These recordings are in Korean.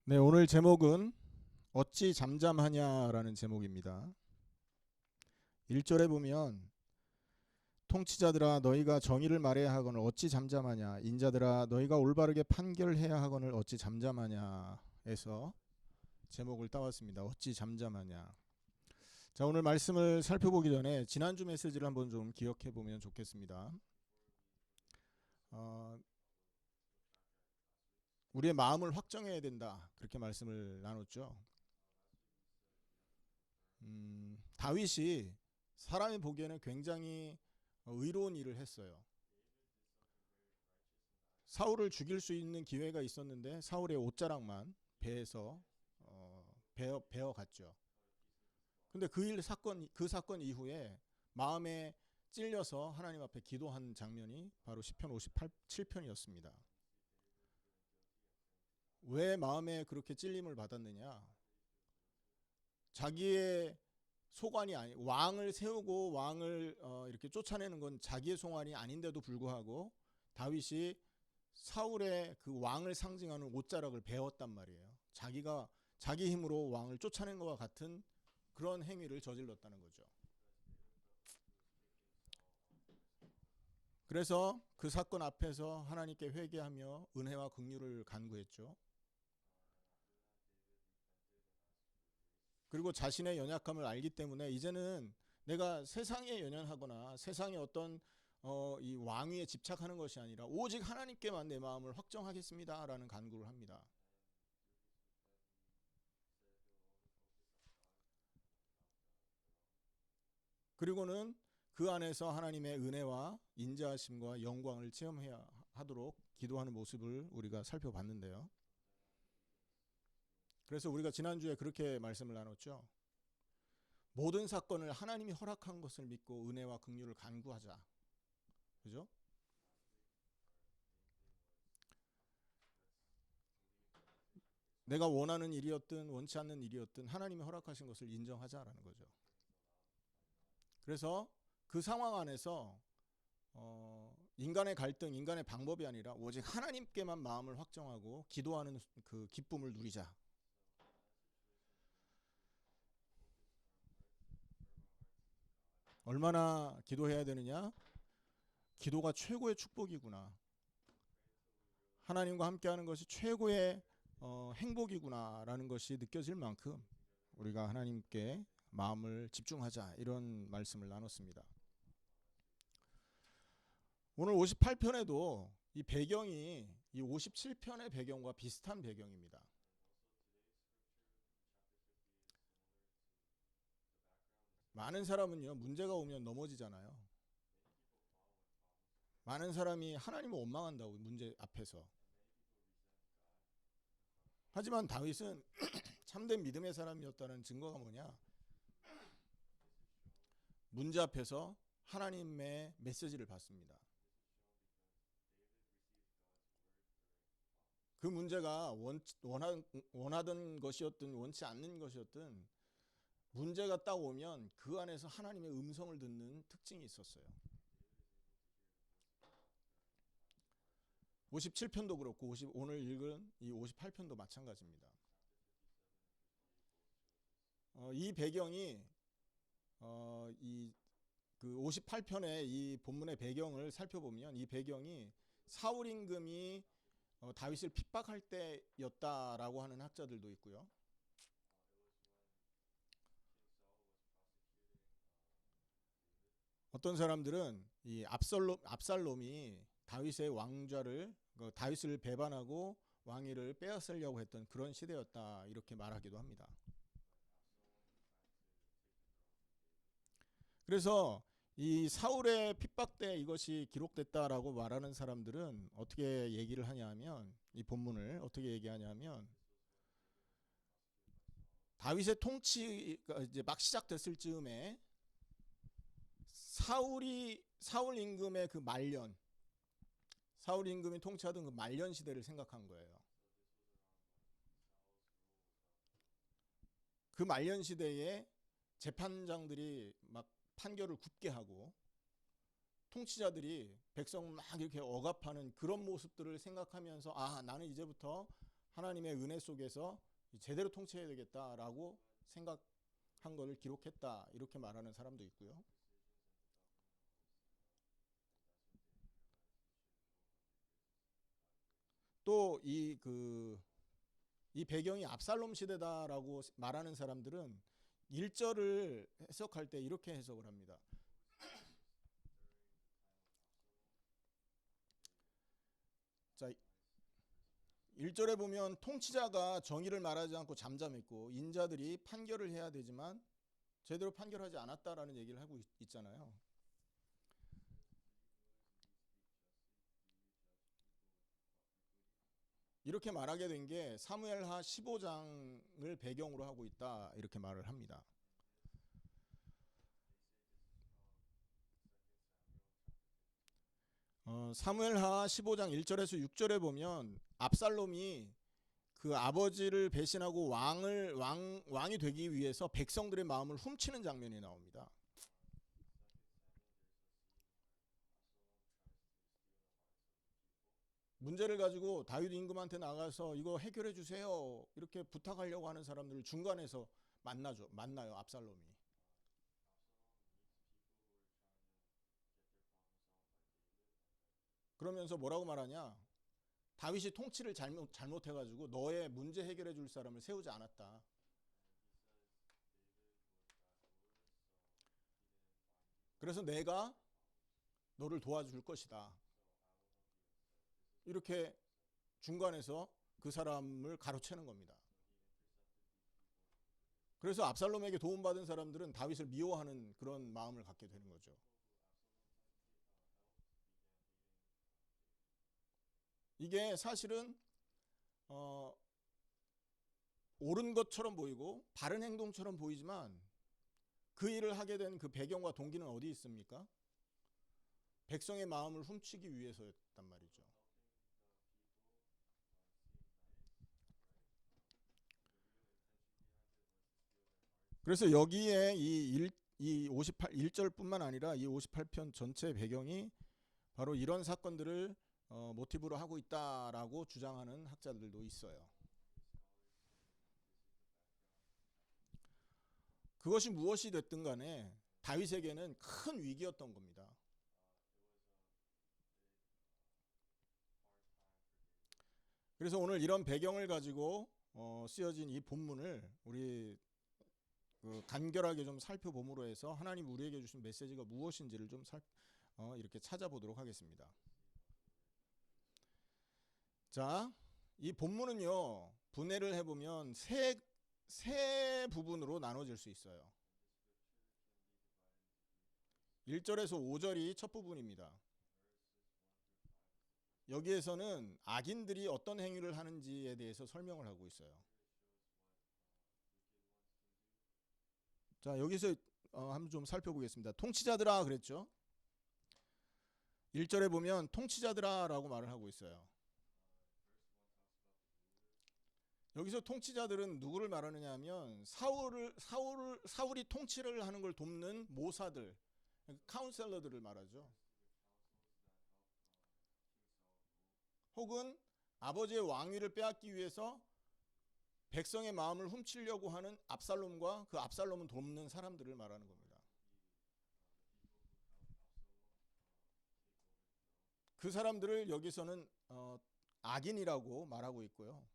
네, 오늘 제목은 어찌 잠잠하냐라는 제목입니다. 1절에 보면 통치자들아 너희가 정의를 말해야 하거늘 어찌 잠잠하냐, 인자들아 너희가 올바르게 판결해야 하거늘 어찌 잠잠하냐에서 제목을 따왔습니다. 어찌 잠잠하냐. 자, 오늘 말씀을 살펴보기 전에 지난주 메시지를 한번 좀 기억해 보면 좋겠습니다. 우리의 마음을 확정해야 된다, 그렇게 말씀을 나눴죠. 다윗이 사람이 보기에는 굉장히 의로운 일을 했어요. 사울을 죽일 수 있는 기회가 있었는데 사울의 옷자락만 배에서 베어 갔죠. 근데 그 사건 이후에 마음에 찔려서 하나님 앞에 기도한 장면이 바로 시편 57편이었습니다. 왜 마음에 그렇게 찔림을 받았느냐? 자기의 소관이 아니, 왕을 세우고 왕을 이렇게 쫓아내는 건 자기의 소관이 아닌데도 불구하고 다윗이 사울의 그 왕을 상징하는 옷자락을 베었단 말이에요. 자기가 자기 힘으로 왕을 쫓아낸 것과 같은 그런 행위를 저질렀다는 거죠. 그래서 그 사건 앞에서 하나님께 회개하며 은혜와 긍휼을 간구했죠. 그리고 자신의 연약함을 알기 때문에 이제는 내가 세상에 연연하거나 세상의 어떤 이 왕위에 집착하는 것이 아니라 오직 하나님께만 내 마음을 확정하겠습니다라는 간구를 합니다. 그리고는 그 안에서 하나님의 은혜와 인자하심과 영광을 체험해야 하도록 기도하는 모습을 우리가 살펴봤는데요. 그래서 우리가 지난주에 그렇게 말씀을 나눴죠. 모든 사건을 하나님이 허락한 것을 믿고 은혜와 긍휼을 간구하자. 그죠? 내가 원하는 일이었든 원치 않는 일이었든 하나님이 허락하신 것을 인정하자라는 거죠. 그래서 그 상황 안에서 인간의 갈등, 인간의 방법이 아니라 오직 하나님께만 마음을 확정하고 기도하는 그 기쁨을 누리자. 얼마나 기도해야 되느냐? 기도가 최고의 축복이구나. 하나님과 함께하는 것이 최고의 행복이구나라는 것이 느껴질 만큼 우리가 하나님께 마음을 집중하자, 이런 말씀을 나눴습니다. 오늘 58편에도 이 배경이 이 57편의 배경과 비슷한 배경입니다. 많은 사람은요, 문제가 오면 넘어지잖아요. 많은 사람이 하나님을 원망한다고, 문제 앞에서. 하지만 다윗은 참된 믿음의 사람이었다는 증거가 뭐냐? 문제 앞에서 하나님의 메시지를 받습니다. 그 문제가 원하던 것이었든 원치 않는 것이었든 문제가 딱 오면 그 안에서 하나님의 음성을 듣는 특징이 있었어요. 57편도 그렇고 오늘 읽은 이 58편도 마찬가지입니다. 이 배경이 그 58편의 이 본문의 배경을 살펴보면 이 배경이 사울 임금이 다윗을 핍박할 때였다라고 하는 학자들도 있고요. 어떤 사람들은 이 압살롬이 다윗의 왕좌를 다윗을 배반하고 왕위를 빼앗으려고 했던 그런 시대였다, 이렇게 말하기도 합니다. 그래서 이 사울의 핍박 때 이것이 기록됐다라고 말하는 사람들은 어떻게 얘기를 하냐면, 이 본문을 어떻게 얘기하냐면, 다윗의 통치가 이제 막 시작됐을 즈음에 사울 임금의 그 말년, 사울 임금이 통치하던 그 말년 시대를 생각한 거예요. 그 말년 시대에 재판장들이 막 판결을 굽게 하고 통치자들이 백성을 막 이렇게 억압하는 그런 모습들을 생각하면서, 아, 나는 이제부터 하나님의 은혜 속에서 제대로 통치해야 되겠다라고 생각한 것을 기록했다 이렇게 말하는 사람도 있고요. 또 이 배경이 압살롬 시대다라고 말하는 사람들은 1절을 해석할 때 이렇게 해석을 합니다. 자, 1절에 보면 통치자가 정의를 말하지 않고 잠잠했고 인자들이 판결을 해야 되지만 제대로 판결하지 않았다라는 얘기를 하고 있잖아요. 이렇게 말하게 된 게 사무엘하 15장을 배경으로 하고 있다 이렇게 말을 합니다. 사무엘하 15장 1절에서 6절에 보면 압살롬이 그 아버지를 배신하고 왕이 되기 위해서 백성들의 마음을 훔치는 장면이 나옵니다. 문제를 가지고 다윗 임금한테 나가서 이거 해결해 주세요 이렇게 부탁하려고 하는 사람들을 중간에서 만나요 압살롬이. 그러면서 뭐라고 말하냐? 다윗이 통치를 잘못해가지고 너의 문제 해결해 줄 사람을 세우지 않았다. 그래서 내가 너를 도와줄 것이다. 이렇게 중간에서 그 사람을 가로채는 겁니다. 그래서 압살롬에게 도움받은 사람들은 다윗을 미워하는 그런 마음을 갖게 되는 거죠. 이게 사실은 옳은 것처럼 보이고 바른 행동처럼 보이지만 그 일을 하게 된 그 배경과 동기는 어디 있습니까? 백성의 마음을 훔치기 위해서였단 말이죠. 그래서 여기에 이 1절뿐만 아니라 이 58편 전체 배경이 바로 이런 사건들을 모티브로 하고 있다라고 주장하는 학자들도 있어요. 그것이 무엇이 됐든 간에 다윗에게는 큰 위기였던 겁니다. 그래서 오늘 이런 배경을 가지고 쓰여진 이 본문을 우리 간결하게 좀 살펴봄으로 해서 하나님 우리에게 주신 메시지가 무엇인지를 좀 이렇게 찾아보도록 하겠습니다. 자, 이 본문은요 분해를 해보면 세 부분으로 나눠질 수 있어요. 1절에서 5절이 첫 부분입니다. 여기에서는 악인들이 어떤 행위를 하는지에 대해서 설명을 하고 있어요. 자, 여기서 한번 좀 살펴보겠습니다. 통치자들아 그랬죠. 1절에 보면 통치자들아 라고 말을 하고 있어요. 여기서 통치자들은 누구를 말하느냐 하면 사울이 통치를 하는 걸 돕는 모사들, 카운셀러들을 말하죠. 혹은 아버지의 왕위를 빼앗기 위해서 백성의 마음을 훔치려고 하는 압살롬과 그 압살롬을 돕는 사람들을 말하는 겁니다. 그 사람들을 여기서는 악인이라고 말하고 있고요.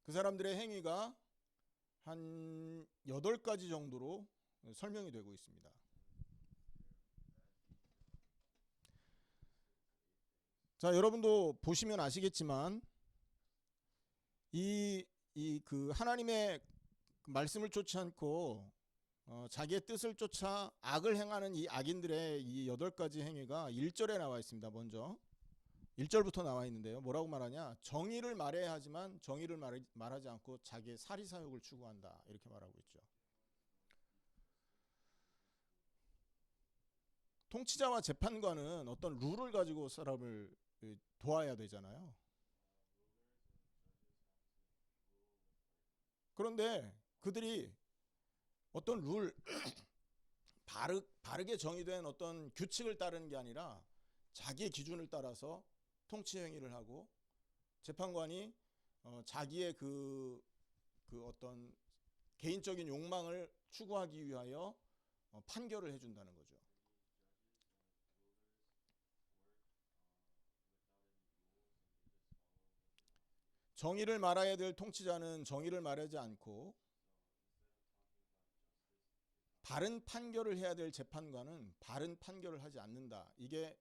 그 사람들의 행위가 한 8가지 정도로 설명이 되고 있습니다. 자, 여러분도 보시면 아시겠지만 그 하나님의 말씀을 쫓지 않고 자기의 뜻을 쫓아 악을 행하는 이 악인들의 이 8가지 행위가 1절에 나와 있습니다. 먼저 1절부터 나와 있는데요. 뭐라고 말하냐? 정의를 말해야 하지만 정의를 말하지 않고 자기의 사리사욕을 추구한다. 이렇게 말하고 있죠. 통치자와 재판관은 어떤 룰을 가지고 사람을 도와야 되잖아요. 그런데 그들이 어떤 룰 바르게 정의된 어떤 규칙을 따르는 게 아니라 자기의 기준을 따라서 통치 행위를 하고 재판관이 자기의 그 어떤 개인적인 욕망을 추구하기 위하여 판결을 해준다는 거죠. 정의를 말해야 될 통치자는 정의를 말하지 않고 바른 판결을 해야 될 재판관은 바른 판결을 하지 않는다. 이게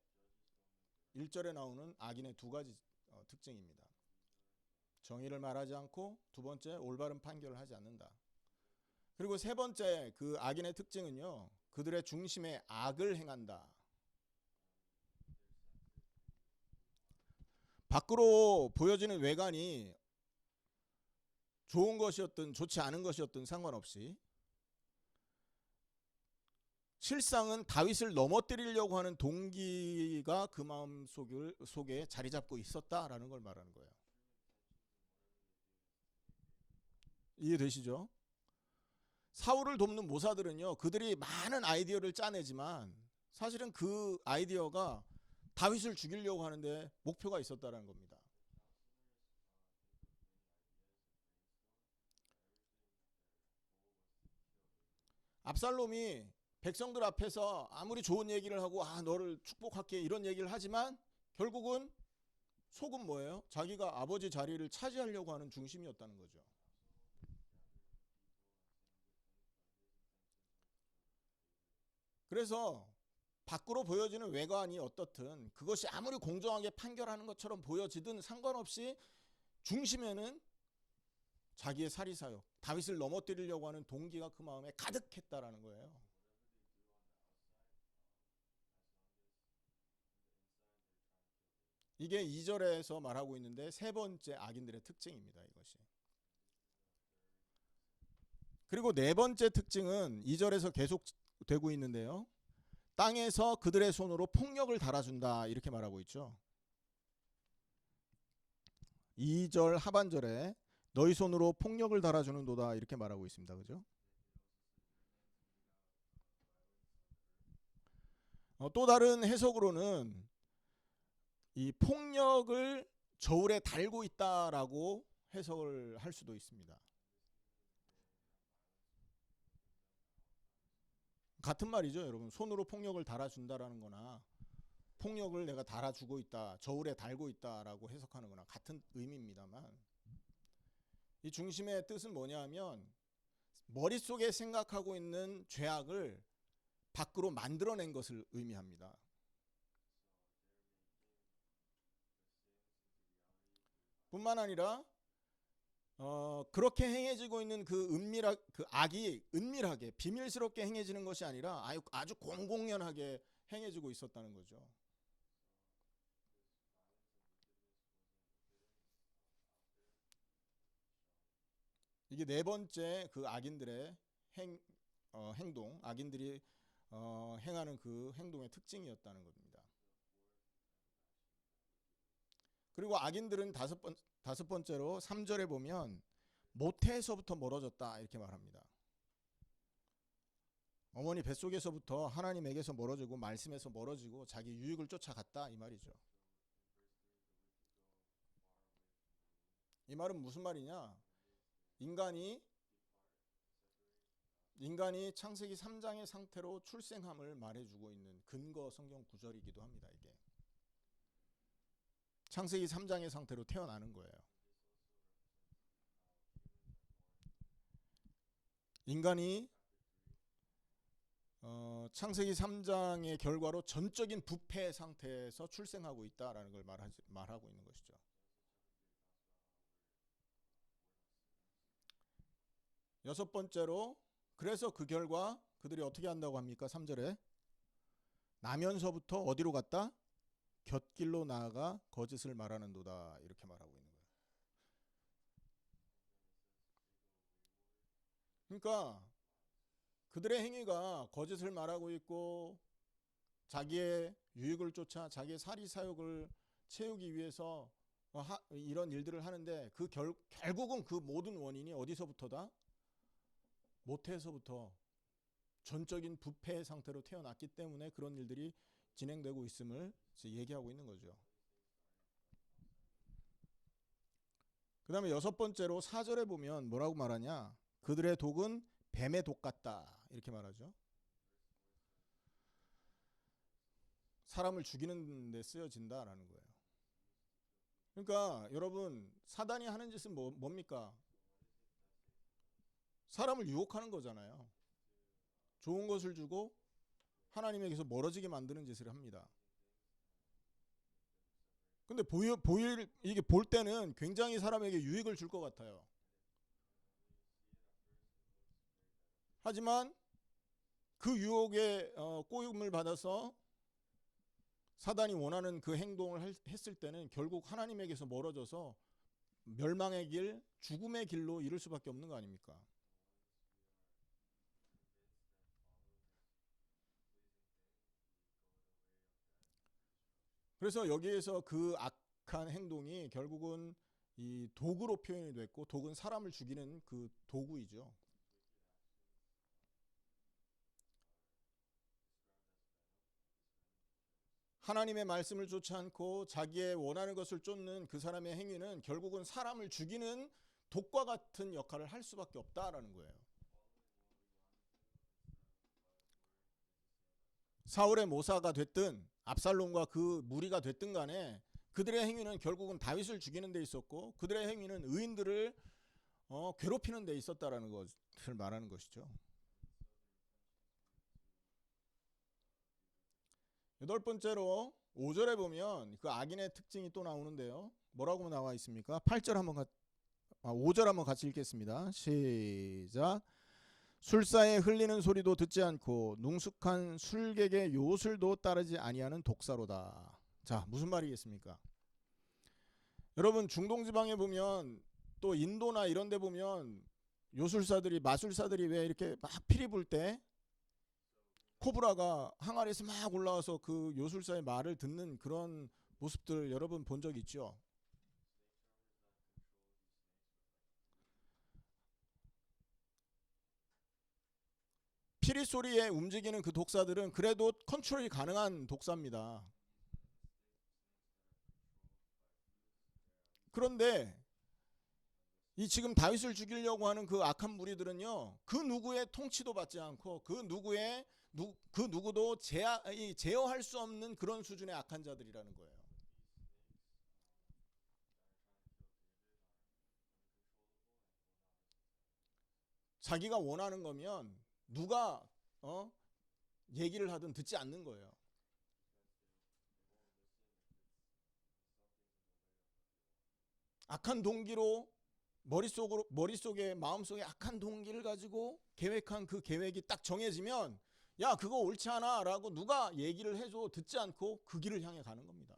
1절에 나오는 악인의 두 가지 특징입니다. 정의를 말하지 않고, 두 번째 올바른 판결을 하지 않는다. 그리고 세 번째 그 악인의 특징은요, 그들의 중심에 악을 행한다. 밖으로 보여지는 외관이 좋은 것이었든 좋지 않은 것이었든 상관없이 실상은 다윗을 넘어뜨리려고 하는 동기가 그 마음 속에 자리 잡고 있었다라는 걸 말하는 거예요. 이해되시죠? 사울을 돕는 모사들은요, 그들이 많은 아이디어를 짜내지만 사실은 그 아이디어가 다윗을 죽이려고 하는데 목표가 있었다는 겁니다. 압살롬이 백성들 앞에서 아무리 좋은 얘기를 하고 너를 축복할게 이런 얘기를 하지만 결국은 속은 뭐예요? 자기가 아버지 자리를 차지하려고 하는 중심이었다는 거죠. 그래서 밖으로 보여지는 외관이 어떻든 그것이 아무리 공정하게 판결하는 것처럼 보여지든 상관없이 중심에는 자기의 사리사욕, 다윗을 넘어뜨리려고 하는 동기가 그 마음에 가득했다라는 거예요. 이게 2절에서 말하고 있는데 세 번째 악인들의 특징입니다. 이것이. 그리고 네 번째 특징은 2절에서 계속 되고 있는데요. 땅에서 그들의 손으로 폭력을 달아준다 이렇게 말하고 있죠. 2절 하반절에 너희 손으로 폭력을 달아주는도다 이렇게 말하고 있습니다. 그죠? 또 다른 해석으로는 이 폭력을 저울에 달고 있다라고 해석을 할 수도 있습니다. 같은 말이죠, 여러분. 손으로 폭력을 달아준다라는 거나 폭력을 내가 달아주고 있다, 저울에 달고 있다라고 해석하는 거나 같은 의미입니다만 이 중심의 뜻은 뭐냐 하면 머릿속에 생각하고 있는 죄악을 밖으로 만들어낸 것을 의미합니다. 뿐만 아니라 그렇게 행해지고 있는 그 악이 은밀하게 비밀스럽게 행해지는 것이 아니라 아주 공공연하게 행해지고 있었다는 거죠. 이게 네 번째 그 악인들의 행동, 악인들이 행하는 그 행동의 특징이었다는 겁니다. 그리고 악인들은 다섯 번째로 3절에 보면 모태에서부터 멀어졌다 이렇게 말합니다. 어머니 뱃속에서부터 하나님에게서 멀어지고 말씀에서 멀어지고 자기 유익을 쫓아갔다 이 말이죠. 이 말은 무슨 말이냐? 인간이 창세기 3장의 상태로 출생함을 말해주고 있는 근거 성경 구절이기도 합니다. 이게 창세기 3장의 상태로 태어나는 거예요. 인간이 창세기 3장의 결과로 전적인 부패 상태에서 출생하고 있다라는 걸 말하고 있는 것이죠. 여섯 번째로 그래서 그 결과 그들이 어떻게 한다고 합니까? 3절에 나면서부터 어디로 갔다? 곁길로 나아가 거짓을 말하는도다 이렇게 말하고 있는 거예요. 그러니까 그들의 행위가 거짓을 말하고 있고 자기의 유익을 쫓아 자기의 사리사욕을 채우기 위해서 이런 일들을 하는데 결국은 그 모든 원인이 어디서부터다? 모태에서부터 전적인 부패 상태로 태어났기 때문에 그런 일들이 진행되고 있음을 얘기하고 있는 거죠. 그 다음에 여섯 번째로 4절에 보면 뭐라고 말하냐? 그들의 독은 뱀의 독 같다 이렇게 말하죠. 사람을 죽이는 데 쓰여진다라는 거예요. 그러니까 여러분 사단이 하는 짓은 뭡니까? 사람을 유혹하는 거잖아요. 좋은 것을 주고 하나님에게서 멀어지게 만드는 짓을 합니다. 근데 이게 볼 때는 굉장히 사람에게 유익을 줄 것 같아요. 하지만 그 유혹에 꼬임을 받아서 사단이 원하는 그 행동을 했을 때는 결국 하나님에게서 멀어져서 멸망의 길, 죽음의 길로 이를 수밖에 없는 거 아닙니까? 그래서 여기에서 그 악한 행동이 결국은 이 도구로 표현이 됐고, 독은 사람을 죽이는 그 도구이죠. 하나님의 말씀을 쫓지 않고 자기의 원하는 것을 쫓는 그 사람의 행위는 결국은 사람을 죽이는 독과 같은 역할을 할 수밖에 없다라는 거예요. 사울의 모사가 됐든 압살롬과 그 무리가 됐든 간에 그들의 행위는 결국은 다윗을 죽이는 데 있었고, 그들의 행위는 의인들을 괴롭히는 데 있었다라는 것을 말하는 것이죠. 여덟 번째로 5절에 보면 그 악인의 특징이 또 나오는데요. 뭐라고 나와 있습니까? 8절 한번 5절 한번 같이 읽겠습니다. 시작. 술사에 흘리는 소리도 듣지 않고 능숙한 술객의 요술도 따르지 아니하는 독사로다. 자, 무슨 말이겠습니까? 여러분 중동 지방에 보면 또 인도나 이런 데 보면 요술사들이 마술사들이 왜 이렇게 막 피리 불 때 코브라가 항아리에서 막 올라와서 그 요술사의 말을 듣는 그런 모습들 여러분 본 적 있죠? 피리 소리에 움직이는 그 독사들은 그래도 컨트롤이 가능한 독사입니다. 그런데 이 지금 다윗을 죽이려고 하는 그 악한 무리들은요, 그 누구의 통치도 받지 않고 그 누구도 제어할 수 없는 그런 수준의 악한 자들이라는 거예요. 자기가 원하는 거면 누가 얘기를 하든 듣지 않는 거예요. 악한 동기로 머릿속에 마음속에 악한 동기를 가지고 계획한 그 계획이 딱 정해지면 야 그거 옳지 않아 라고 누가 얘기를 해줘 듣지 않고 그 길을 향해 가는 겁니다.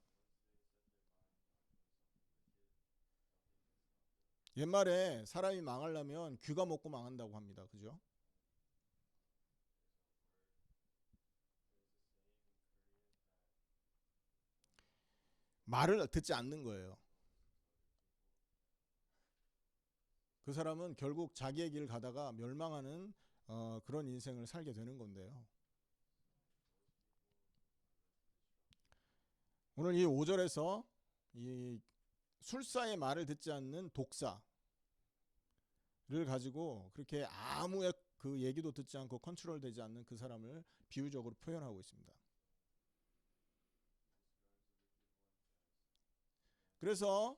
옛말에 사람이 망하려면 귀가 먹고 망한다고 합니다. 그죠? 말을 듣지 않는 거예요. 그 사람은 결국 자기의 길을 가다가 멸망하는 그런 인생을 살게 되는 건데요. 오늘 이 5절에서 이 술사의 말을 듣지 않는 독사를 가지고 그렇게 아무의 그 얘기도 듣지 않고 컨트롤되지 않는 그 사람을 비유적으로 표현하고 있습니다. 그래서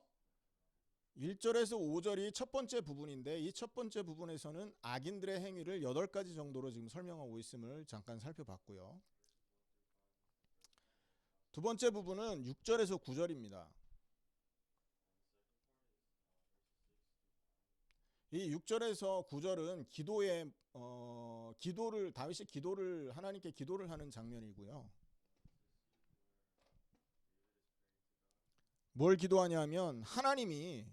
1절에서 5절이 첫 번째 부분인데 이 첫 번째 부분에서는 악인들의 행위를 8가지 정도로 지금 설명하고 있음을 잠깐 살펴봤고요. 두 번째 부분은 6절에서 9절입니다. 이 6절에서 9절은 다윗이 기도를 하나님께 기도를 하는 장면이고요. 뭘 기도하냐면 하나님이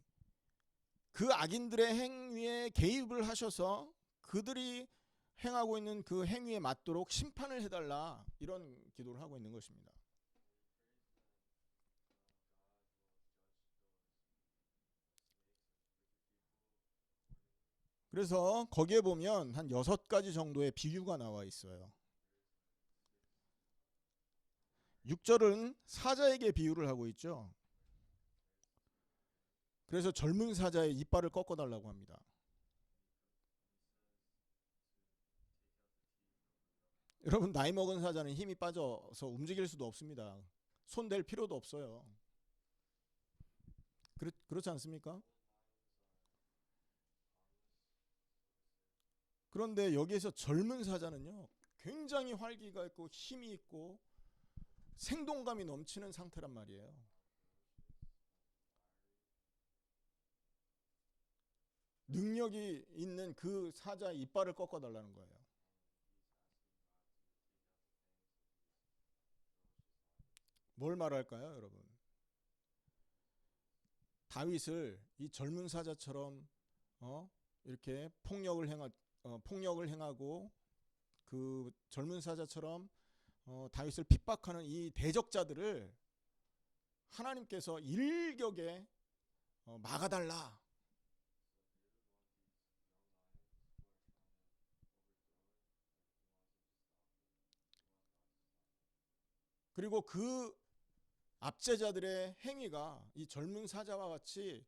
그 악인들의 행위에 개입을 하셔서 그들이 행하고 있는 그 행위에 맞도록 심판을 해달라 이런 기도를 하고 있는 것입니다. 그래서 거기에 보면 한 6가지 정도의 비유가 나와 있어요. 6절은 사자에게 비유를 하고 있죠. 그래서 젊은 사자의 이빨을 꺾어달라고 합니다. 여러분, 나이 먹은 사자는 힘이 빠져서 움직일 수도 없습니다. 손 댈 필요도 없어요. 그렇지 않습니까? 그런데 여기에서 젊은 사자는요, 굉장히 활기가 있고 힘이 있고 생동감이 넘치는 상태란 말이에요. 능력이 있는 그 사자의 이빨을 꺾어달라는 거예요. 뭘 말할까요, 여러분? 다윗을 이 젊은 사자처럼 이렇게 폭력을 행하고 그 젊은 사자처럼 다윗을 핍박하는 이 대적자들을 하나님께서 일격에 막아달라. 그리고 그 압제자들의 행위가 이 젊은 사자와 같이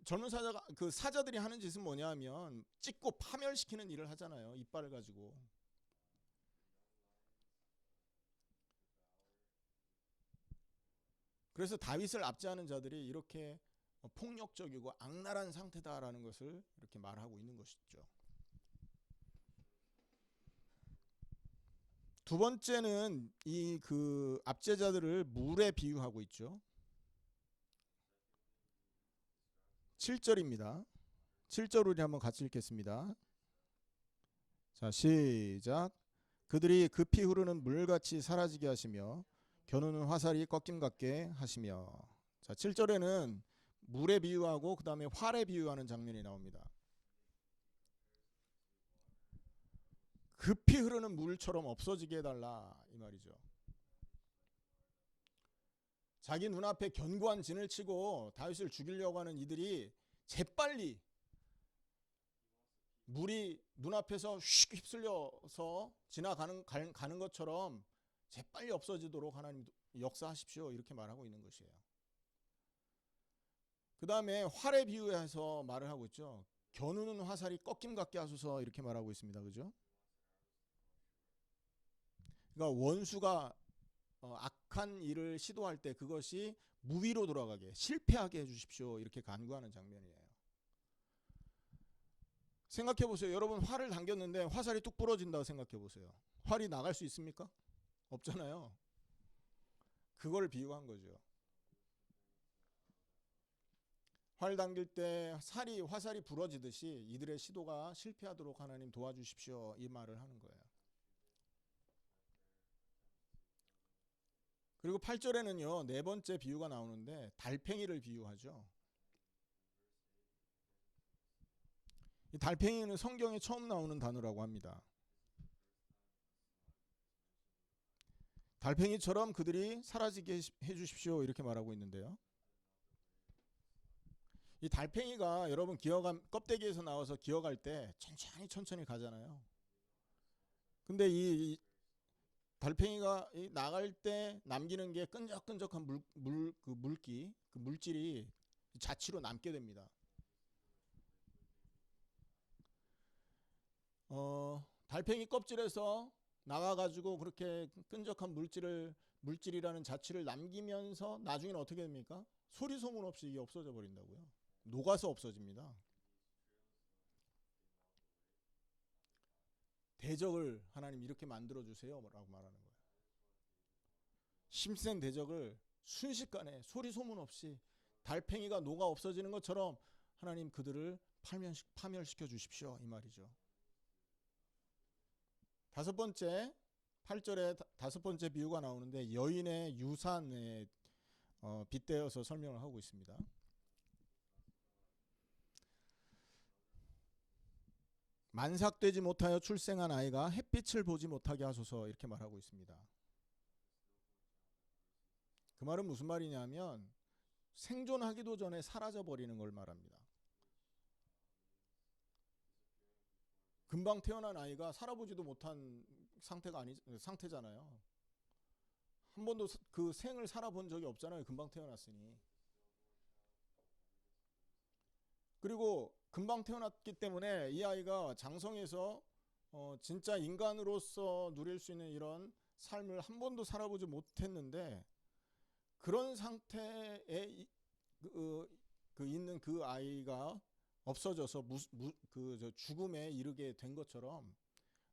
젊은 사자가 그 사자들이 하는 짓은 뭐냐하면 찢고 파멸시키는 일을 하잖아요. 이빨을 가지고. 그래서 다윗을 압제하는 자들이 이렇게 폭력적이고 악랄한 상태다라는 것을 이렇게 말하고 있는 것이죠. 두 번째는 이 그 압제자들을 물에 비유하고 있죠. 7절입니다. 7절 우리 한번 같이 읽겠습니다. 자, 시작. 그들이 급히 흐르는 물같이 사라지게 하시며 겨누는 화살이 꺾임 같게 하시며. 자, 7절에는 물에 비유하고 그 다음에 활에 비유하는 장면이 나옵니다. 급히 흐르는 물처럼 없어지게 해달라 이 말이죠. 자기 눈앞에 견고한 진을 치고 다윗을 죽이려고 하는 이들이 재빨리 물이 눈앞에서 휙 휩쓸려서 가는 것처럼 재빨리 없어지도록 하나님 역사하십시오 이렇게 말하고 있는 것이에요. 그 다음에 활에 비유해서 말을 하고 있죠. 겨누는 화살이 꺾임 같게 하소서 이렇게 말하고 있습니다. 그죠? 그러니까 원수가 악한 일을 시도할 때 그것이 무위로 돌아가게 실패하게 해주십시오 이렇게 간구하는 장면이에요. 생각해 보세요. 여러분 활을 당겼는데 화살이 뚝 부러진다고 생각해 보세요. 활이 나갈 수 있습니까? 없잖아요. 그걸 비유한 거죠. 활 당길 때 화살이 부러지듯이 이들의 시도가 실패하도록 하나님 도와주십시오 이 말을 하는 거예요. 그리고 8절에는요 네 번째 비유가 나오는데 달팽이를 비유하죠. 이 달팽이는 성경에 처음 나오는 단어라고 합니다. 달팽이처럼 그들이 사라지게 해주십시오 이렇게 말하고 있는데요. 이 달팽이가 여러분 껍데기에서 나와서 기어갈 때 천천히 가잖아요. 근데 이 달팽이가 나갈 때 남기는 게 끈적끈적한 그 물질이 자취로 남게 됩니다. 달팽이 껍질에서 나와가지고 그렇게 끈적한 물질이라는 자취를 남기면서 나중에는 어떻게 됩니까? 소리 소문 없이 이게 없어져 버린다고요. 녹아서 없어집니다. 대적을 하나님 이렇게 만들어 주세요 라고 말하는 거예요. 힘센 대적을 순식간에 소리 소문 없이 달팽이가 녹아 없어지는 것처럼 하나님 그들을 파멸시켜 주십시오 이 말이죠. 다섯 번째 8절에 다섯 번째 비유가 나오는데 여인의 유산에 빗대어서 설명을 하고 있습니다. 만삭되지 못하여 출생한 아이가 햇빛을 보지 못하게 하소서 이렇게 말하고 있습니다. 그 말은 무슨 말이냐면 생존하기도 전에 사라져버리는 걸 말합니다. 금방 태어난 아이가 살아보지도 못한 상태잖아요. 한 번도 그 생을 살아본 적이 없잖아요. 금방 태어났으니. 그리고 금방 태어났기 때문에 이 아이가 장성에서 진짜 인간으로서 누릴 수 있는 이런 삶을 한 번도 살아보지 못했는데, 그런 상태에 있는 그 아이가 없어져서 죽음에 이르게 된 것처럼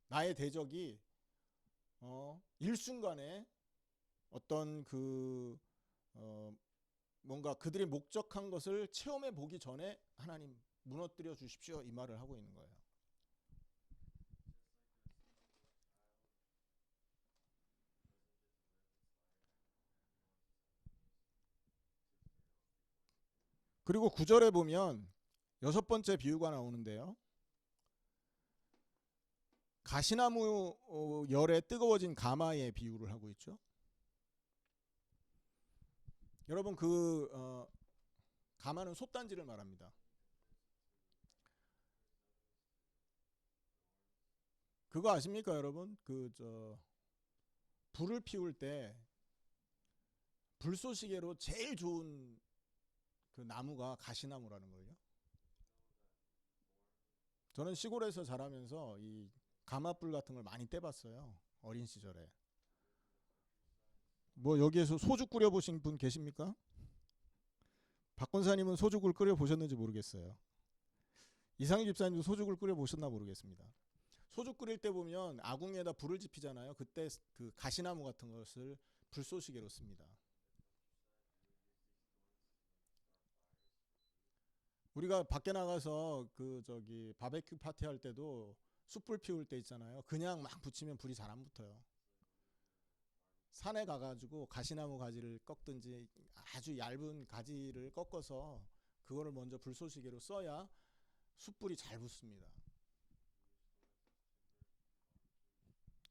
나의 대적이 일순간에 어떤 뭔가 그들이 목적한 것을 체험해 보기 전에 하나님 무너뜨려 주십시오, 이 말을 하고 있는 거예요. 그리고 9절에 보면 6번째 비유가 나오는데요. 가시나무 열에 뜨거워진 가마의 비유를 하고 있죠. 여러분, 가마는 솥단지를 말합니다. 그거 아십니까, 여러분? 불을 피울 때 불쏘시개로 제일 좋은 그 나무가 가시나무라는 거예요. 저는 시골에서 자라면서 이 가마불 같은 걸 많이 떼봤어요, 어린 시절에. 뭐 여기에서 소주 끓여 보신 분 계십니까? 박 권사님은 소죽을 끓여 보셨는지 모르겠어요. 이상희 집사님도 소죽을 끓여 보셨나 모르겠습니다. 소죽 끓일 때 보면 아궁이에다 불을 지피잖아요. 그때 그 가시나무 같은 것을 불쏘시개로 씁니다. 우리가 밖에 나가서 바베큐 파티 할 때도 숯불 피울 때 있잖아요. 그냥 막 붙이면 불이 잘 안 붙어요. 산에 가가지고 가시나무 가지를 꺾든지 아주 얇은 가지를 꺾어서 그거를 먼저 불쏘시개로 써야 숯불이 잘 붙습니다.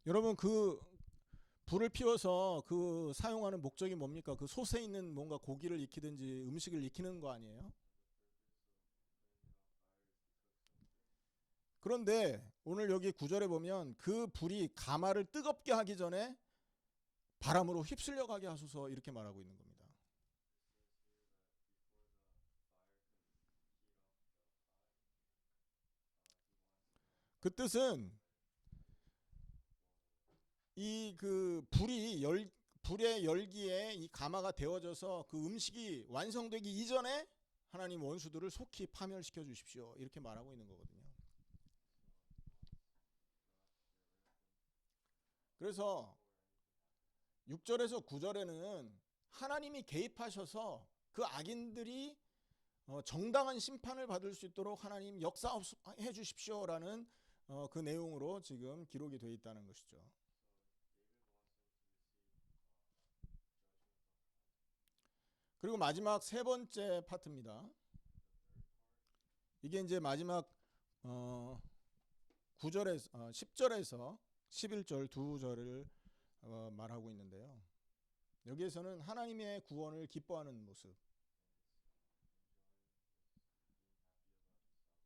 여러분, 그 불을 피워서 그 사용하는 목적이 뭡니까? 그 솥에 있는 뭔가 고기를 익히든지 음식을 익히는 거 아니에요? 그런데 오늘 여기 9절에 보면 그 불이 가마를 뜨겁게 하기 전에 바람으로 휩쓸려 가게 하소서, 이렇게 말하고 있는 겁니다. 그 뜻은 불의 열기에 이 가마가 데워져서 그 음식이 완성되기 이전에 하나님 원수들을 속히 파멸시켜 주십시오, 이렇게 말하고 있는 거거든요. 그래서 6절에서 9절에는 하나님이 개입하셔서 그 악인들이 정당한 심판을 받을 수 있도록 하나님 역사해 주십시오라는 그 내용으로 지금 기록이 되어 있다는 것이죠. 그리고 마지막 세 번째 파트입니다. 이게 이제 마지막 10절에서 11절 두 절을 말하고 있는데요. 여기에서는 하나님의 구원을 기뻐하는 모습,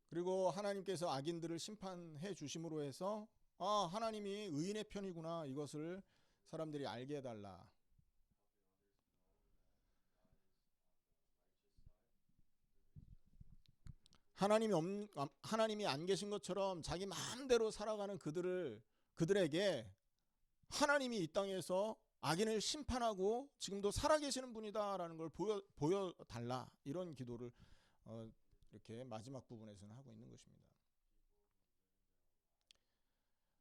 그리고 하나님께서 악인들을 심판해 주심으로 해서 하나님이 의인의 편이구나, 이것을 사람들이 알게 해달라. 하나님이 안 계신 것처럼 자기 마음대로 살아가는 그들에게 하나님이 이 땅에서 악인을 심판하고 지금도 살아계시는 분이다라는 걸 보여달라, 이런 기도를 이렇게 마지막 부분에서는 하고 있는 것입니다.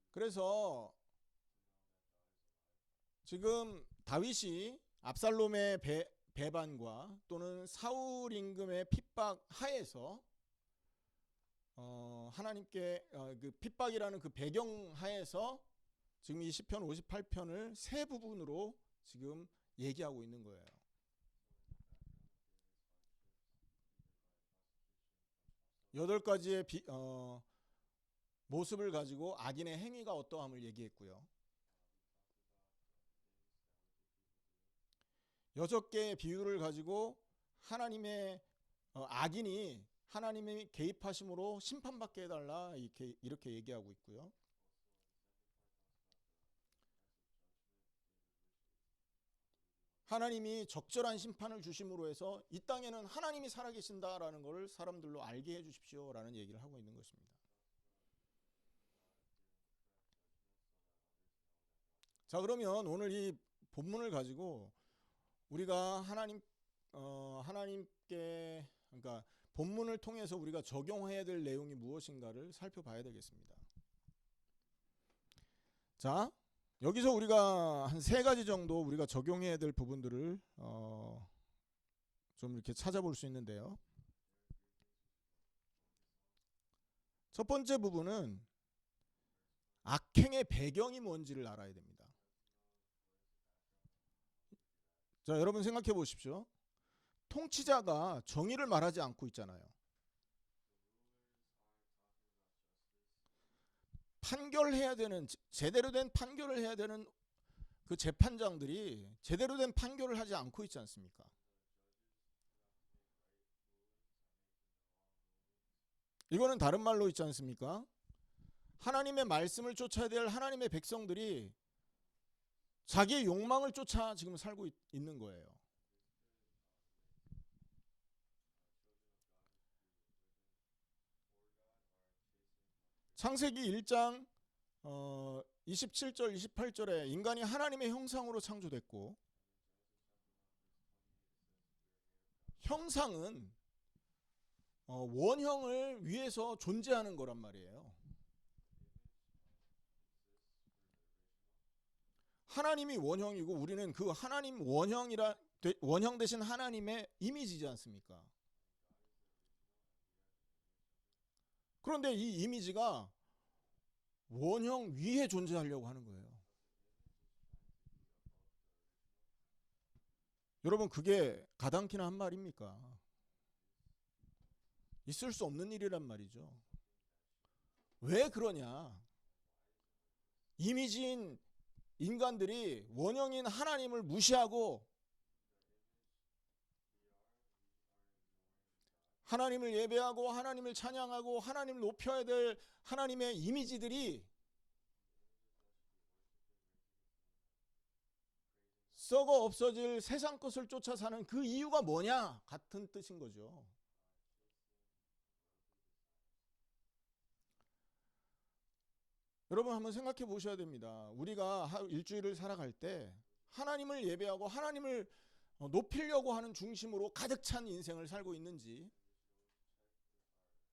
그래서 지금 다윗이 압살롬의 배반과 또는 사울 임금의 핍박 하에서 하나님께 그 핍박이라는 그 배경 하에서 지금 이 시편 58편을 세 부분으로 지금 얘기하고 있는 거예요. 여덟 가지의 모습을 가지고 악인의 행위가 어떠함을 얘기했고요. 6개의 비유를 가지고 하나님의 악인이 하나님의 개입하심으로 심판받게 해달라, 이렇게 얘기하고 있고요. 하나님이 적절한 심판을 주심으로 해서 이 땅에는 하나님이 살아계신다라는 것을 사람들로 알게 해주십시오라는 얘기를 하고 있는 것입니다. 자, 그러면 오늘 이 본문을 가지고 우리가 하나님께, 그러니까 본문을 통해서 우리가 적용해야 될 내용이 무엇인가를 살펴봐야 되겠습니다. 자, 여기서 우리가 한 3가지 정도 우리가 적용해야 될 부분들을 좀 이렇게 찾아볼 수 있는데요. 첫 번째 부분은 악행의 배경이 뭔지를 알아야 됩니다. 자, 여러분 생각해 보십시오. 통치자가 정의를 말하지 않고 있잖아요. 판결해야 되는, 제대로 된 판결을 해야 되는 그 재판장들이 제대로 된 판결을 하지 않고 있지 않습니까? 이거는 다른 말로 있지 않습니까? 하나님의 말씀을 쫓아야 될 하나님의 백성들이 자기의 욕망을 쫓아 지금 살고 있는 거예요. 창세기 1장 27절 28절에 인간이 하나님의 형상으로 창조됐고, 형상은 원형을 위해서 존재하는 거란 말이에요. 하나님이 원형이고 우리는 그 하나님 원형 대신 하나님의 이미지지 않습니까? 그런데 이 이미지가 원형 위에 존재하려고 하는 거예요. 여러분, 그게 가당키나 한 말입니까? 있을 수 없는 일이란 말이죠. 왜 그러냐? 이미지인 인간들이 원형인 하나님을 무시하고 하나님을 예배하고 하나님을 찬양하고 하나님을 높여야 될 하나님의 이미지들이 썩어 없어질 세상 것을 쫓아 사는 그 이유가 뭐냐? 같은 뜻인 거죠. 여러분, 한번 생각해 보셔야 됩니다. 우리가 일주일을 살아갈 때 하나님을 예배하고 하나님을 높이려고 하는 중심으로 가득 찬 인생을 살고 있는지,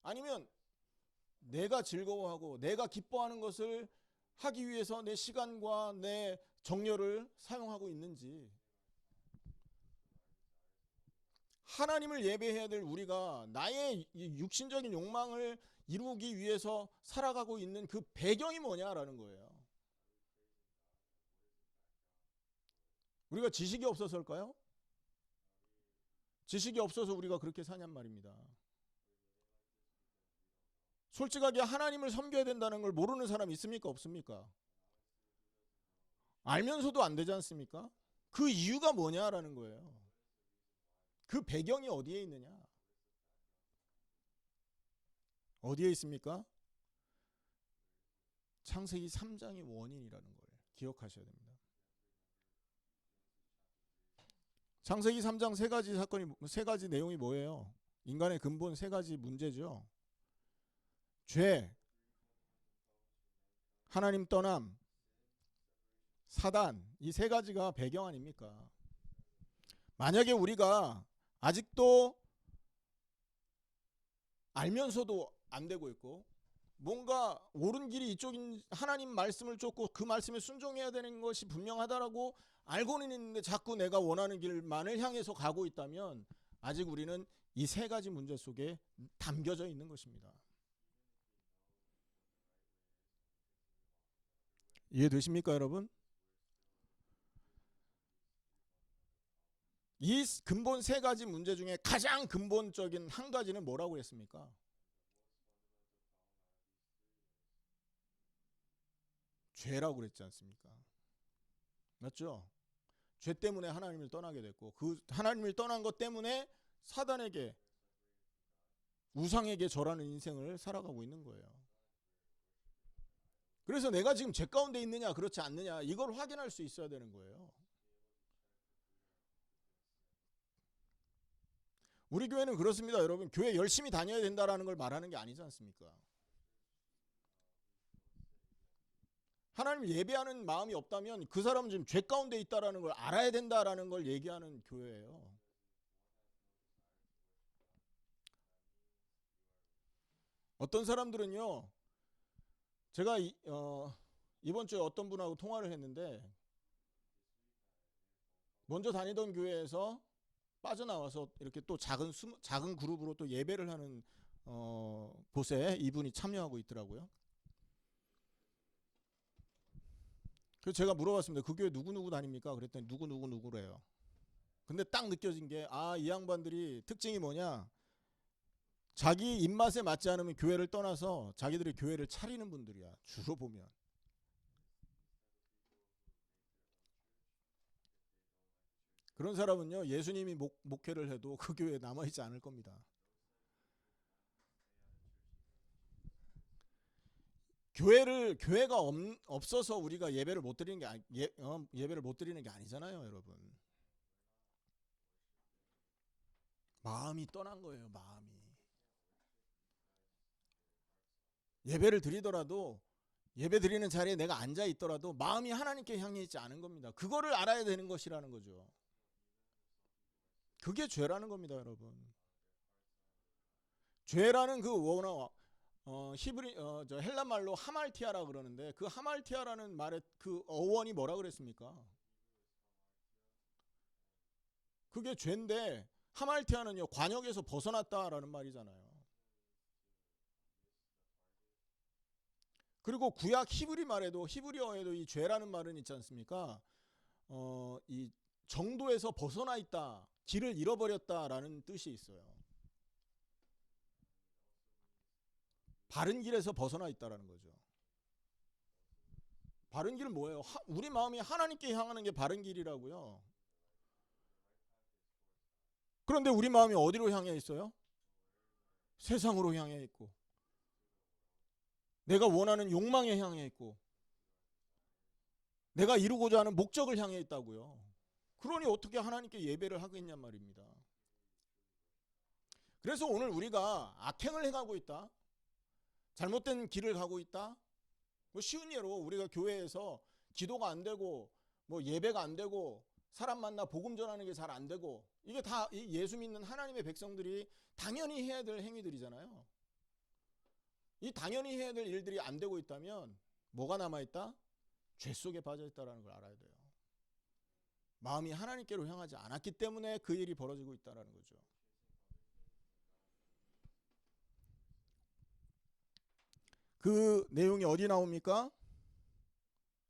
아니면 내가 즐거워하고 내가 기뻐하는 것을 하기 위해서 내 시간과 내 정열을 사용하고 있는지, 하나님을 예배해야 될 우리가 나의 육신적인 욕망을 이루기 위해서 살아가고 있는 그 배경이 뭐냐라는 거예요. 우리가 지식이 없어서일까요? 지식이 없어서 우리가 그렇게 사냔 말입니다. 솔직하게 하나님을 섬겨야 된다는 걸 모르는 사람 있습니까? 없습니까? 알면서도 안 되지 않습니까? 그 이유가 뭐냐라는 거예요. 그 배경이 어디에 있느냐? 어디에 있습니까? 창세기 3장이 원인이라는 걸 기억하셔야 됩니다. 창세기 3장 3가지 내용이 뭐예요? 인간의 근본 3가지 문제죠. 죄, 하나님 떠남, 사단, 이 3가지가 배경 아닙니까? 만약에 우리가 아직도 알면서도 안 되고 있고, 뭔가 옳은 길이 이쪽인 하나님 말씀을 쫓고 그 말씀에 순종해야 되는 것이 분명하다라고 알고는 있는데 자꾸 내가 원하는 길만을 향해서 가고 있다면 아직 우리는 이 3가지 문제 속에 담겨져 있는 것입니다. 이해되십니까, 여러분? 이 근본 3가지 문제 중에 가장 근본적인 한 가지는 뭐라고 했습니까? 죄라고 그랬지 않습니까? 맞죠? 죄 때문에 하나님을 떠나게 됐고, 그 하나님을 떠난 것 때문에 사단에게, 우상에게 절하는 인생을 살아가고 있는 거예요. 그래서 내가 지금 죄 가운데 있느냐 그렇지 않느냐 이걸 확인할 수 있어야 되는 거예요. 우리 교회는 그렇습니다, 여러분. 교회 열심히 다녀야 된다라는 걸 말하는 게 아니지 않습니까? 하나님 예배하는 마음이 없다면 그 사람은 지금 죄 가운데 있다라는 걸 알아야 된다라는 걸 얘기하는 교회예요. 어떤 사람들은요, 제가 이번 주에 어떤 분하고 통화를 했는데, 먼저 다니던 교회에서 빠져나와서 이렇게 또 작은 그룹으로 또 예배를 하는 곳에 이분이 참여하고 있더라고요. 그래서 제가 물어봤습니다. 그 교회 누구 다닙니까? 그랬더니 누구래요. 근데 딱 느껴진 게, 이 양반들이 특징이 뭐냐, 자기 입맛에 맞지 않으면 교회를 떠나서 자기들이 교회를 차리는 분들이야, 주로 보면. 그런 사람은요, 예수님이 목회를 해도 그 교회에 남아있지 않을 겁니다. 교회가 없어서 우리가 예배를 못 드리는 게 예배를 못 드리는 게 아니잖아요, 여러분. 마음이 떠난 거예요, 마음이. 예배를 드리더라도, 예배 드리는 자리에 내가 앉아 있더라도 마음이 하나님께 향해 있지 않은 겁니다. 그거를 알아야 되는 것이라는 거죠. 그게 죄라는 겁니다, 여러분. 죄라는 그 원어 헬라 말로 하말티아라 그러는데, 그 하말티아라는 말의 그 어원이 뭐라 그랬습니까? 그게 죄인데, 하말티아는요, 관역에서 벗어났다라는 말이잖아요. 그리고 구약 히브리어에도 이 죄라는 말은 있지 않습니까? 이 정도에서 벗어나 있다, 길을 잃어버렸다라는 뜻이 있어요. 바른 길에서 벗어나 있다라는 거죠. 바른 길은 뭐예요? 우리 마음이 하나님께 향하는 게 바른 길이라고요. 그런데 우리 마음이 어디로 향해 있어요? 세상으로 향해 있고, 내가 원하는 욕망에 향해 있고, 내가 이루고자 하는 목적을 향해 있다고요. 그러니 어떻게 하나님께 예배를 하겠냔 말입니다. 그래서 오늘 우리가 악행을 해가고 있다, 잘못된 길을 가고 있다, 뭐 쉬운 예로 우리가 교회에서 기도가 안 되고, 뭐 예배가 안 되고, 사람 만나 복음 전하는 게 잘 안 되고, 이게 다 예수 믿는 하나님의 백성들이 당연히 해야 될 행위들이잖아요. 이 당연히 해야 될 일들이 안 되고 있다면 뭐가 남아있다? 죄 속에 빠져있다는 걸 알아야 돼요. 마음이 하나님께로 향하지 않았기 때문에 그 일이 벌어지고 있다는 거죠. 그 내용이 어디 나옵니까?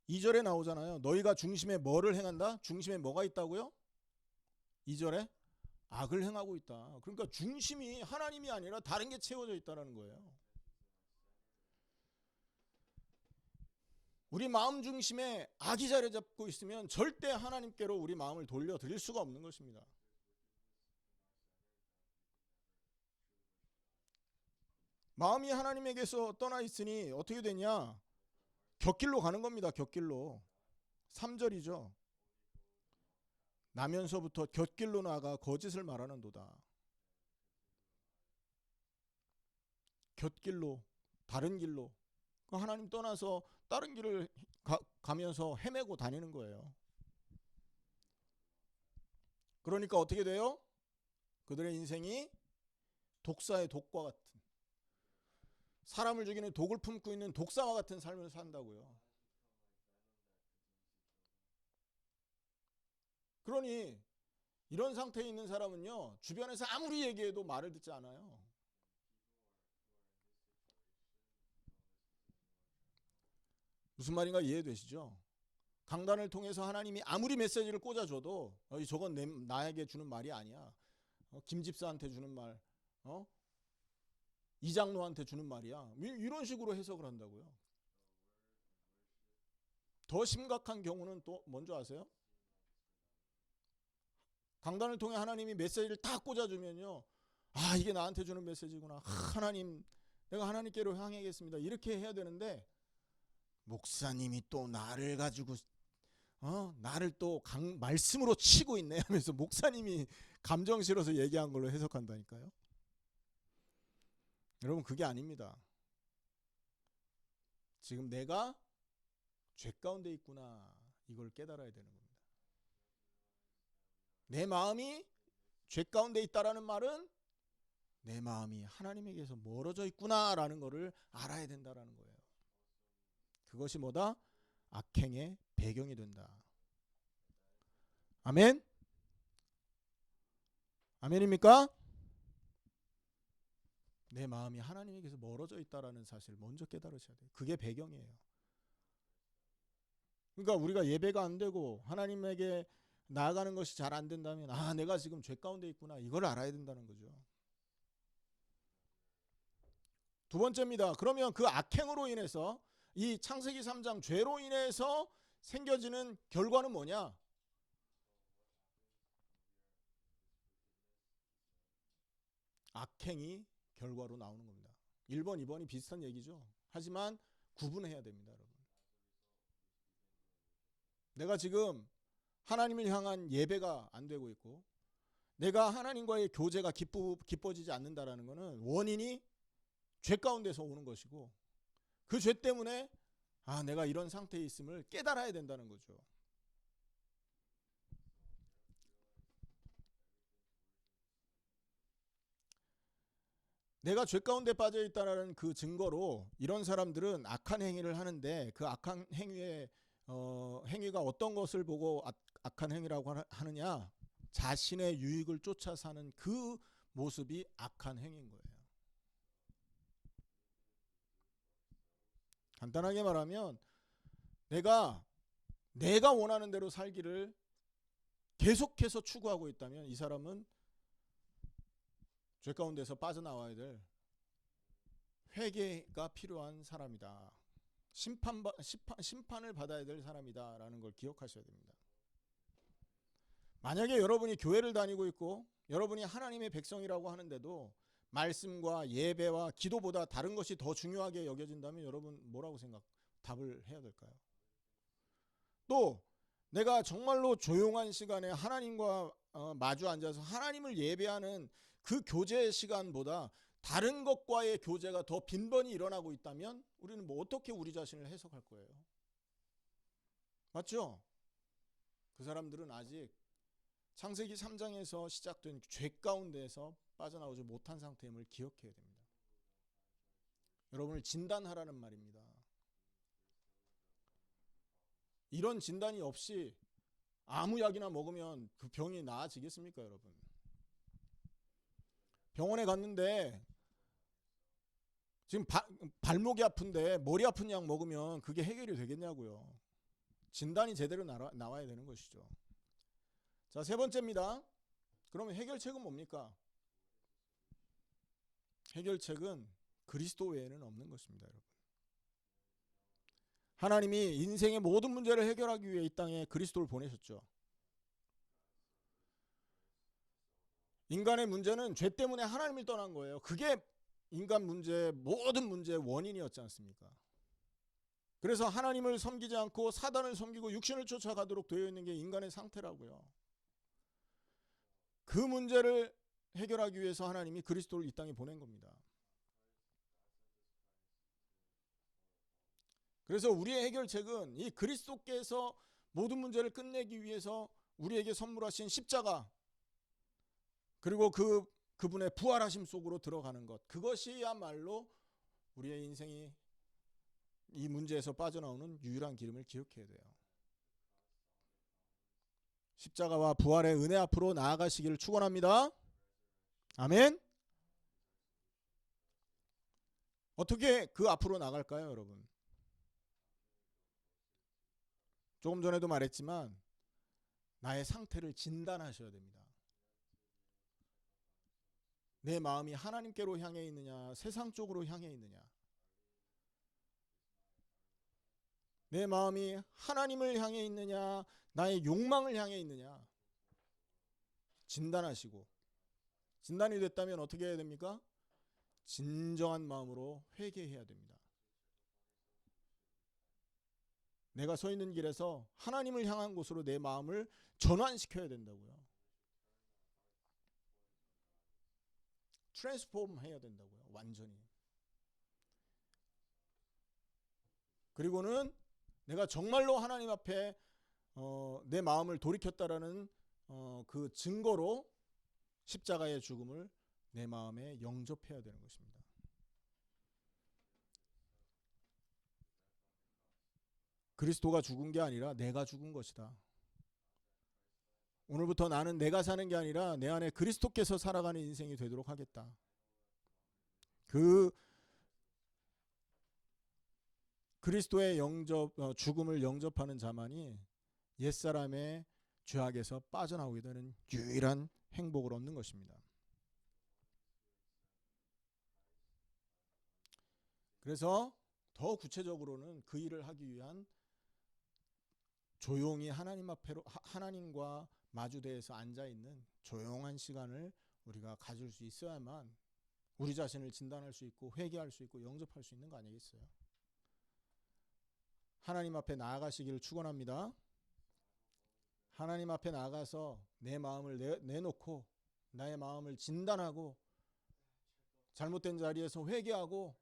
2절에 나오잖아요. 너희가 중심에 뭐를 행한다? 중심에 뭐가 있다고요? 2절에 악을 행하고 있다. 그러니까 중심이 하나님이 아니라 다른 게 채워져 있다는 거예요. 우리 마음 중심에 악이 자리 잡고 있으면 절대 하나님께로 우리 마음을 돌려드릴 수가 없는 것입니다. 마음이 하나님에게서 떠나 있으니 어떻게 되냐? 곁길로 가는 겁니다. 곁길로. 3절이죠. 나면서부터 곁길로 나가 거짓을 말하는도다. 곁길로, 다른 길로. 하나님 떠나서 다른 길을 가면서 헤매고 다니는 거예요. 그러니까 어떻게 돼요? 그들의 인생이 독사의 독과 같은, 사람을 죽이는 독을 품고 있는 독사와 같은 삶을 산다고요. 그러니 이런 상태에 있는 사람은요, 주변에서 아무리 얘기해도 말을 듣지 않아요. 무슨 말인가 이해되시죠? 강단을 통해서 하나님이 아무리 메시지를 꽂아줘도 저건 나에게 주는 말이 아니야. 김 집사한테 주는 말, 이장로한테 주는 말이야. 이런 식으로 해석을 한다고요. 더 심각한 경우는 또 뭔지 아세요? 강단을 통해 하나님이 메시지를 다 꽂아주면요, 이게 나한테 주는 메시지구나. 하나님, 내가 하나님께로 향하겠습니다. 이렇게 해야 되는데, 목사님이 또 나를 가지고 나를 또 말씀으로 치고 있네 하면서 목사님이 감정 실어서 얘기한 걸로 해석한다니까요. 여러분, 그게 아닙니다. 지금 내가 죄 가운데 있구나, 이걸 깨달아야 되는 겁니다. 내 마음이 죄 가운데 있다라는 말은 내 마음이 하나님에게서 멀어져 있구나라는 것을 알아야 된다라는 거예요. 그것이 뭐다? 악행의 배경이 된다. 아멘? 아멘입니까? 내 마음이 하나님에게서 멀어져 있다라는 사실을 먼저 깨달으셔야 돼요. 그게 배경이에요. 그러니까 우리가 예배가 안 되고 하나님에게 나아가는 것이 잘 안 된다면 내가 지금 죄 가운데 있구나, 이걸 알아야 된다는 거죠. 두 번째입니다. 그러면 그 악행으로 인해서, 이 창세기 3장 죄로 인해서 생겨지는 결과는 뭐냐? 악행이 결과로 나오는 겁니다. 1번, 2번이 비슷한 얘기죠. 하지만 구분해야 됩니다, 여러분. 내가 지금 하나님을 향한 예배가 안 되고 있고 내가 하나님과의 교제가 기뻐지지 않는다라는 것은 원인이 죄 가운데서 오는 것이고, 그 죄 때문에 내가 이런 상태에 있음을 깨달아야 된다는 거죠. 내가 죄 가운데 빠져 있다는 그 증거로 이런 사람들은 악한 행위를 하는데, 그 악한 행위의 행위가 어떤 것을 보고 악한 행위라고 하느냐? 자신의 유익을 쫓아 사는 그 모습이 악한 행위인 거예요. 간단하게 말하면 내가 원하는 대로 살기를 계속해서 추구하고 있다면 이 사람은 죄 가운데서 빠져나와야 될 회개가 필요한 사람이다. 심판을 받아야 될 사람이다라는 걸 기억하셔야 됩니다. 만약에 여러분이 교회를 다니고 있고 여러분이 하나님의 백성이라고 하는데도 말씀과 예배와 기도보다 다른 것이 더 중요하게 여겨진다면 여러분 뭐라고 답을 해야 될까요? 또 내가 정말로 조용한 시간에 하나님과 마주 앉아서 하나님을 예배하는 그 교제 시간보다 다른 것과의 교제가 더 빈번히 일어나고 있다면 우리는 어떻게 우리 자신을 해석할 거예요? 맞죠? 그 사람들은 아직 창세기 3장에서 시작된 죄 가운데에서 빠져나오지 못한 상태임을 기억해야 됩니다. 여러분을 진단하라는 말입니다. 이런 진단이 없이 아무 약이나 먹으면 그 병이 나아지겠습니까, 여러분? 병원에 갔는데 지금 발목이 아픈데 머리 아픈 약 먹으면 그게 해결이 되겠냐고요. 진단이 제대로 나와야 되는 것이죠. 자, 세 번째입니다. 그러면 해결책은 뭡니까? 해결책은 그리스도 외에는 없는 것입니다, 여러분. 하나님이 인생의 모든 문제를 해결하기 위해 이 땅에 그리스도를 보내셨죠. 인간의 문제는 죄 때문에 하나님을 떠난 거예요. 그게 인간 문제의 모든 문제의 원인이었지 않습니까? 그래서 하나님을 섬기지 않고 사단을 섬기고 육신을 쫓아가도록 되어 있는 게 인간의 상태라고요. 그 문제를 해결하기 위해서 하나님이 그리스도를 이 땅에 보낸 겁니다. 그래서 우리의 해결책은 이 그리스도께서 모든 문제를 끝내기 위해서 우리에게 선물하신 십자가, 그리고 그분의 부활하심 속으로 들어가는 것, 그것이야말로 우리의 인생이 이 문제에서 빠져나오는 유일한 길임을 기억해야 돼요. 십자가와 부활의 은혜 앞으로 나아가시기를 축원합니다. 아멘. 어떻게 그 앞으로 나갈까요, 여러분? 조금 전에도 말했지만 나의 상태를 진단하셔야 됩니다. 내 마음이 하나님께로 향해 있느냐, 세상 쪽으로 향해 있느냐. 내 마음이 하나님을 향해 있느냐, 나의 욕망을 향해 있느냐. 진단하시고, 진단이 됐다면 어떻게 해야 됩니까? 진정한 마음으로 회개해야 됩니다. 내가 서 있는 길에서 하나님을 향한 곳으로 내 마음을 전환시켜야 된다고요. 트랜스폼 해야 된다고요. 완전히. 그리고는 내가 정말로 하나님 앞에 내 마음을 돌이켰다라는 그 증거로 십자가의 죽음을 내 마음에 영접해야 되는 것입니다. 그리스도가 죽은 게 아니라 내가 죽은 것이다. 오늘부터 나는 내가 사는 게 아니라 내 안에 그리스도께서 살아가는 인생이 되도록 하겠다. 그 그리스도의 죽음을 영접하는 자만이 옛사람의 죄악에서 빠져나오게 되는 유일한 행복을 얻는 것입니다. 그래서 더 구체적으로는 그 일을 하기 위한 조용히 하나님과 마주대에서 앉아있는 조용한 시간을 우리가 가질 수 있어야만 우리 자신을 진단할 수 있고 회개할 수 있고 영접할 수 있는 거 아니겠어요? 하나님 앞에 나아가시기를 축원합니다. 하나님 앞에 나가서 내 마음을 내놓고 나의 마음을 진단하고 잘못된 자리에서 회개하고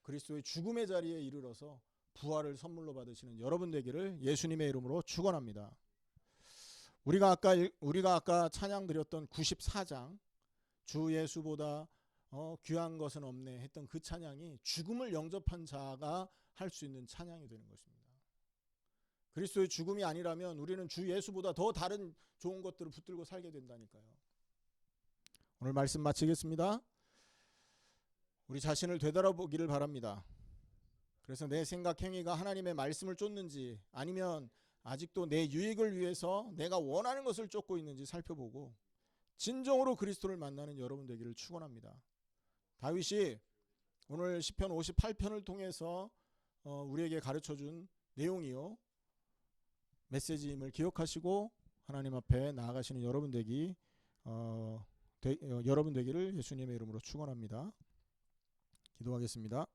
그리스도의 죽음의 자리에 이르러서 부활을 선물로 받으시는 여러분 되기를 예수님의 이름으로 축원합니다. 우리가 아까 찬양 드렸던 94장 주 예수보다 귀한 것은 없네 했던 그 찬양이 죽음을 영접한 자가 할 수 있는 찬양이 되는 것입니다. 그리스도의 죽음이 아니라면 우리는 주 예수보다 더 다른 좋은 것들을 붙들고 살게 된다니까요. 오늘 말씀 마치겠습니다. 우리 자신을 되돌아보기를 바랍니다. 그래서 내 생각 행위가 하나님의 말씀을 쫓는지 아니면 아직도 내 유익을 위해서 내가 원하는 것을 쫓고 있는지 살펴보고 진정으로 그리스도를 만나는 여러분 되기를 축원합니다. 다윗이 오늘 시편 58편을 통해서 우리에게 가르쳐준 내용이요 메시지임을 기억하시고 하나님 앞에 나아가시는 여러분 되기를 예수님의 이름으로 축원합니다. 기도하겠습니다.